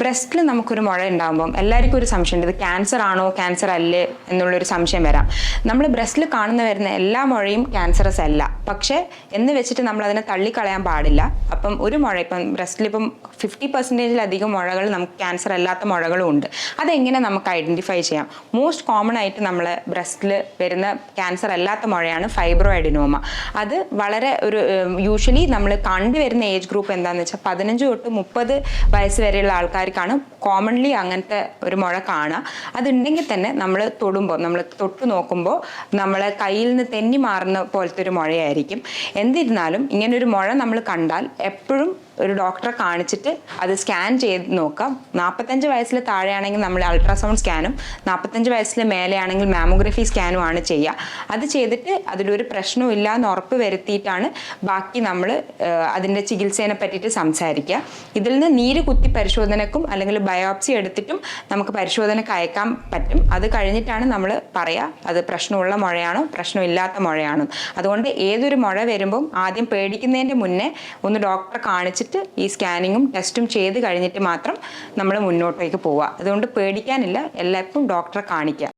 ബ്രസ്റ്റിൽ നമുക്കൊരു മുഴ ഉണ്ടാകുമ്പം എല്ലാവർക്കും ഒരു സംശയമുണ്ട്, ഇത് ക്യാൻസർ ആണോ ക്യാൻസർ അല്ലേ എന്നുള്ളൊരു സംശയം വരാം. നമ്മൾ ബ്രസ്റ്റിൽ കാണുന്ന വരുന്ന എല്ലാ മുഴയും ക്യാൻസറസ് അല്ല. പക്ഷേ എന്ന് വെച്ചിട്ട് നമ്മൾ അതിനെ തള്ളിക്കളയാൻ പാടില്ല. അപ്പം ഒരു മുഴ ഇപ്പം ബ്രസ്റ്റിലിപ്പം 50%-ലധികം മുഴകൾ നമുക്ക് ക്യാൻസർ അല്ലാത്ത മുഴകളും ഉണ്ട്. അതെങ്ങനെ നമുക്ക് ഐഡൻറ്റിഫൈ ചെയ്യാം? മോസ്റ്റ് കോമൺ ആയിട്ട് നമ്മൾ ബ്രസ്റ്റിൽ വരുന്ന ക്യാൻസർ അല്ലാത്ത മുഴയാണ് ഫൈബ്രോ അഡിനോമ. അത് വളരെ ഒരു യൂഷ്വലി നമ്മൾ കണ്ടുവരുന്ന ഏജ് ഗ്രൂപ്പ് എന്താണെന്ന് വെച്ചാൽ 15 തൊട്ട് 30 വയസ്സ് വരെയുള്ള ആൾക്കാർക്കാണ് കോമൺലി അങ്ങനത്തെ ഒരു മുഴ കാണുക. അതുണ്ടെങ്കിൽ തന്നെ നമ്മൾ തൊട്ട് നോക്കുമ്പോൾ നമ്മളെ കയ്യിൽ നിന്ന് തെന്നി മാറുന്ന പോലത്തെ ഒരു മുഴയായിരിക്കും. എന്നിരുന്നാലും ഇങ്ങനൊരു മുഴ നമ്മൾ കണ്ടാൽ എപ്പോഴും ഒരു ഡോക്ടറെ കാണിച്ചിട്ട് അത് സ്കാൻ ചെയ്ത് നോക്കാം. 45 വയസ്സിൽ താഴെയാണെങ്കിൽ നമ്മൾ അൾട്രാസൗണ്ട് സ്കാനും 45 വയസ്സിൽ മേലെയാണെങ്കിൽ മാമോഗ്രഫി സ്കാനും ആണ് ചെയ്യുക. അത് ചെയ്തിട്ട് അതിലൊരു പ്രശ്നവും ഇല്ല എന്ന് ഉറപ്പ് വരുത്തിയിട്ടാണ് ബാക്കി നമ്മൾ അതിൻ്റെ ചികിത്സേനെ പറ്റിയിട്ട് സംസാരിക്കുക. ഇതിൽ നിന്ന് നീര് കുത്തി പരിശോധനക്കും അല്ലെങ്കിൽ ബയോപ്സി എടുത്തിട്ടും നമുക്ക് പരിശോധനയ്ക്ക് അയക്കാൻ പറ്റും. അത് കഴിഞ്ഞിട്ടാണ് നമ്മൾ പറയുക അത് പ്രശ്നമുള്ള മുഴയാണോ പ്രശ്നമില്ലാത്ത മുഴയാണോ. അതുകൊണ്ട് ഏതൊരു മുഴ വരുമ്പം ആദ്യം പേടിക്കുന്നതിൻ്റെ മുന്നേ ഒന്ന് ഡോക്ടറെ കാണിച്ചിട്ട് ഈ സ്കാനിങ്ങും ടെസ്റ്റും ചെയ്ത് കഴിഞ്ഞിട്ട് മാത്രം നമ്മൾ മുന്നോട്ടേക്ക് പോവുക. അതുകൊണ്ട് പേടിക്കാനില്ല, എല്ലാവർക്കും ഡോക്ടറെ കാണിക്കുക.